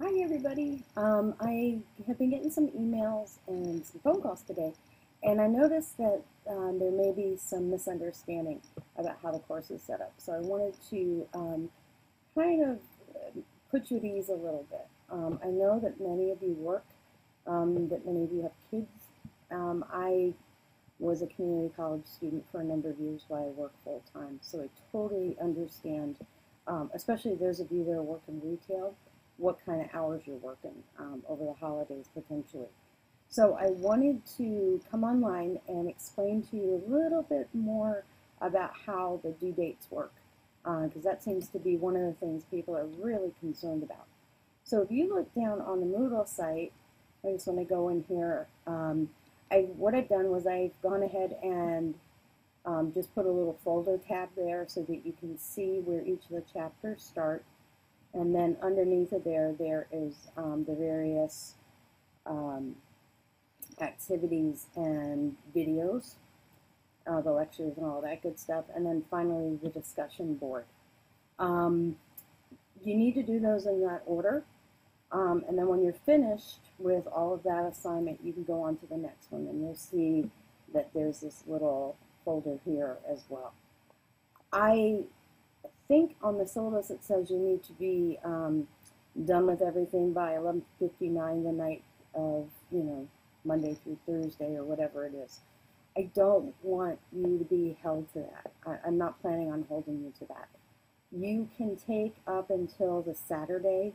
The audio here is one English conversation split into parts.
Hi everybody. I have been getting some emails and some phone calls today, and I noticed that there may be some misunderstanding about how the course is set up. So I wanted to kind of put you at ease a little bit. I know that many of you work, that many of you have kids. I was a community college student for a number of years while I worked full time, so I totally understand, especially those of you that are working retail, what kind of hours you're working over the holidays potentially. So I wanted to come online and explain to you a little bit more about how the due dates work, because that seems to be one of the things people are really concerned about. So if you look down on the Moodle site, I just want to go in here. What I've done was I've gone ahead and just put a little folder tab there so that you can see where each of the chapters start. And then underneath of there is the various activities and videos, the lectures and all that good stuff. And then finally the discussion board. You need to do those in that order. And then when you're finished with all of that assignment, you can go on to the next one. And you'll see that there's this little folder here as well. I think on the syllabus it says you need to be done with everything by 11:59 the night of, Monday through Thursday or whatever it is. I don't want you to be held to that. I'm not planning on holding you to that. You can take up until the Saturday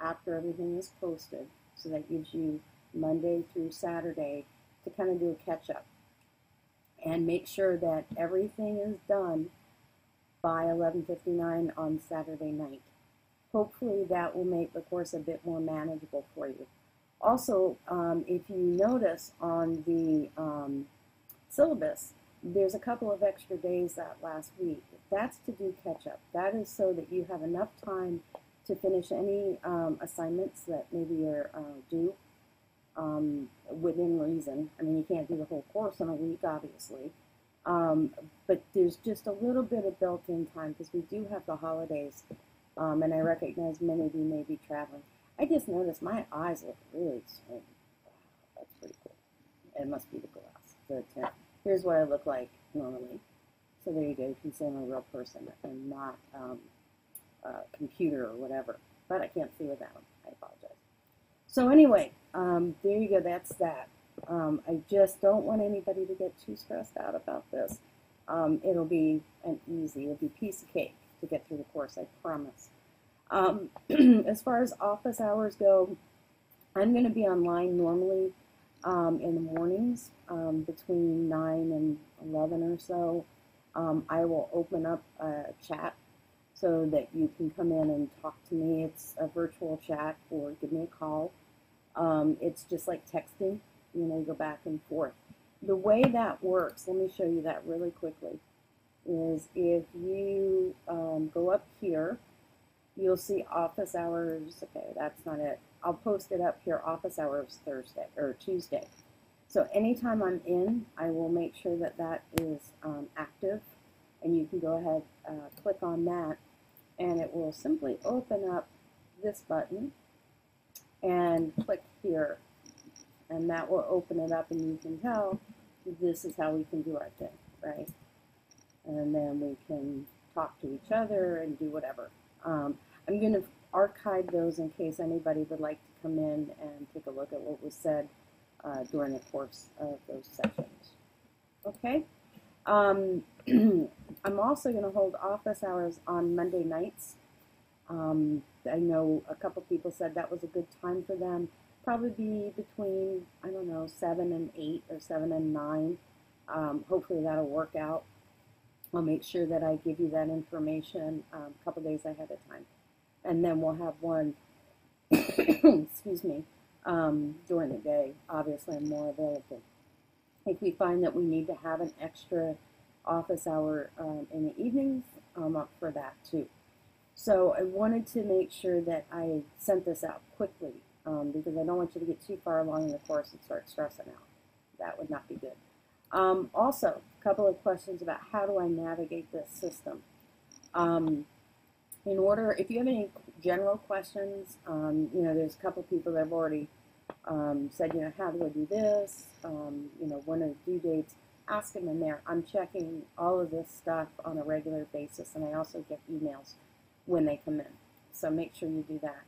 after everything is posted, so that gives you Monday through Saturday to kind of do a catch-up and make sure that everything is done by 11:59 on Saturday night. Hopefully that will make the course a bit more manageable for you. Also, if you notice on the syllabus, there's a couple of extra days that last week. That's to do catch-up. That is so that you have enough time to finish any assignments that maybe are due within reason. I mean, you can't do the whole course in a week, obviously. But there's just a little bit of built-in time because we do have the holidays, and I recognize many of you may be traveling. I just noticed my eyes look really strange. Wow, that's pretty cool. It must be the glass, the tint. Here's what I look like normally. So there you go. You can see I'm a real person and not a computer or whatever. But I can't see without them. I apologize. So anyway, there you go. That's that. I just don't want anybody to get too stressed out about this. It'll be it'll be a piece of cake to get through the course, I promise. As far as office hours go, I'm going to be online normally in the mornings between 9 and 11 or so. I will open up a chat so that you can come in and talk to me. It's a virtual chat or give me a call. It's just like texting. Go back and forth. The way that works, let me show you that really quickly, is if you go up here, you'll see office hours. Okay, that's not it. I'll post it up here, office hours Thursday or Tuesday. So anytime I'm in, I will make sure that that is active, and you can go ahead, click on that, and it will simply open up this button and click here. And that will open it up, and you can tell this is how we can do our thing, right? And then we can talk to each other and do whatever. I'm going to archive those in case anybody would like to come in and take a look at what was said during the course of those sessions. Okay? I'm also going to hold office hours on Monday nights. I know a couple people said that was a good time for them. Probably be between, 7 and 8 or 7 and 9. Hopefully that'll work out. I'll make sure that I give you that information a couple days ahead of time. And then we'll have one, excuse me, during the day. Obviously, I'm more available. If we find that we need to have an extra office hour in the evenings, I'm up for that too. So I wanted to make sure that I sent this out quickly. Because I don't want you to get too far along in the course and start stressing out. That would not be good. Also, a couple of questions about how do I navigate this system. in order, if you have any general questions, you know, there's a couple people that have already said, you know, how do I do this? You know, when are the due dates? Ask them in there. I'm checking all of this stuff on a regular basis, and I also get emails when they come in. So make sure you do that.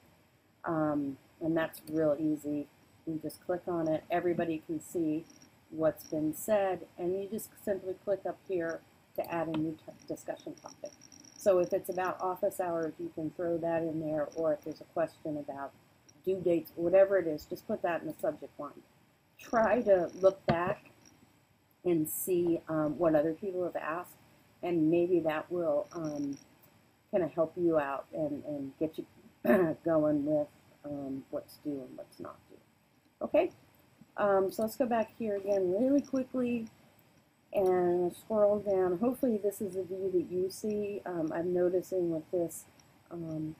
And that's real easy. You just click on it. Everybody can see what's been said, and you just simply click up here to add a new discussion topic. So if it's about office hours, you can throw that in there, or if there's a question about due dates, whatever it is, just put that in the subject line. Try to look back and see what other people have asked, and maybe that will kind of help you out and get you going with what's due and what's not due. Okay, so let's go back here again really quickly and scroll down. Hopefully this is a view that you see. I'm noticing with this,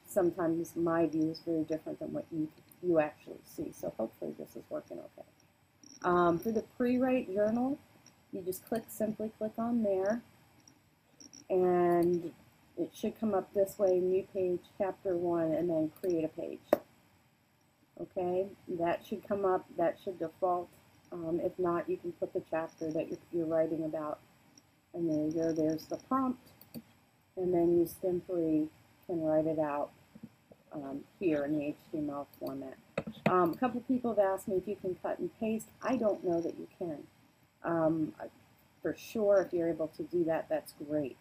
sometimes my view is very different than what you actually see. So hopefully this is working okay. For the pre-write journal, you just simply click on there, and it should come up this way, new page, chapter 1, and then create a page. Okay, that should come up, that should default. If not, you can put the chapter that you're writing about, and there you go, there's the prompt, and then you simply can write it out here in the HTML format. A couple people have asked me if you can cut and paste. I don't know that you can. For sure, if you're able to do that, that's great.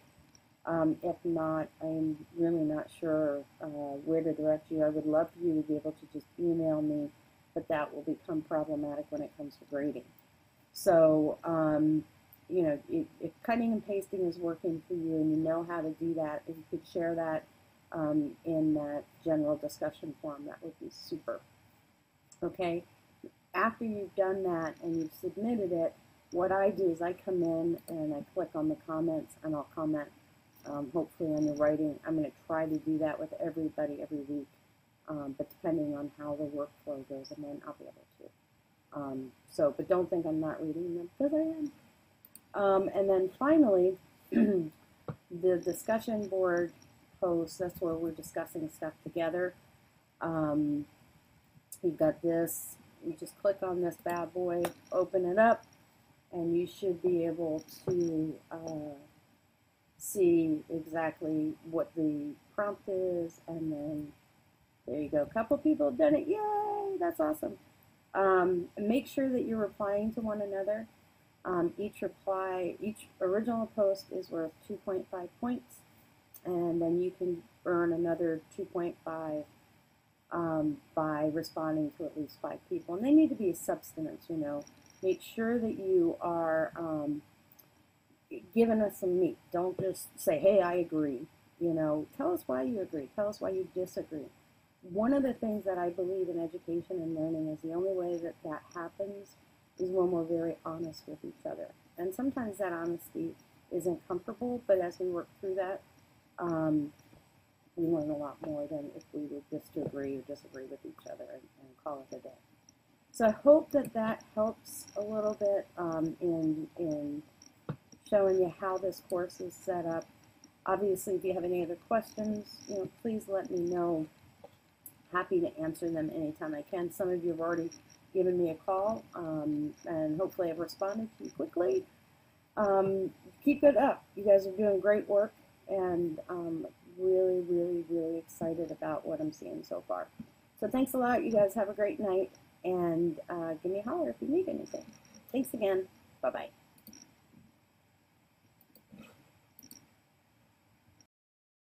If not, I'm really not sure where to direct you. I would love for you to be able to just email me, but that will become problematic when it comes to grading. So, you know, if cutting and pasting is working for you and you know how to do that, if you could share that in that general discussion forum, that would be super. Okay, after you've done that and you've submitted it, what I do is I come in and I click on the comments, and I'll comment hopefully on your writing. I'm going to try to do that with everybody every week, but depending on how the workflow goes, and then I'll be able to. But don't think I'm not reading them, because I am. And then finally, the discussion board post, that's where we're discussing stuff together. You've got this, you just click on this bad boy, open it up, and you should be able to see exactly what the prompt is, and then there you go. A couple people have done it. Yay! That's awesome. Make sure that you're replying to one another. Each original post is worth 2.5 points, and then you can earn another 2.5 by responding to at least 5 people. And they need to be substance, you know. Make sure that you are giving us some meat. Don't just say, hey, I agree. You know, tell us why you agree. Tell us why you disagree. One of the things that I believe in education and learning is the only way that that happens is when we're very honest with each other. And sometimes that honesty isn't comfortable, but as we work through that, we learn a lot more than if we would just agree or disagree with each other and call it a day. So I hope that that helps a little bit in showing you how this course is set up. Obviously, if you have any other questions, you know, please let me know. Happy to answer them anytime I can. Some of you have already given me a call, and hopefully I've responded to you quickly. Keep it up. You guys are doing great work, and really, really, really excited about what I'm seeing so far. So thanks a lot. You guys have a great night, and give me a holler if you need anything. Thanks again. Bye-bye.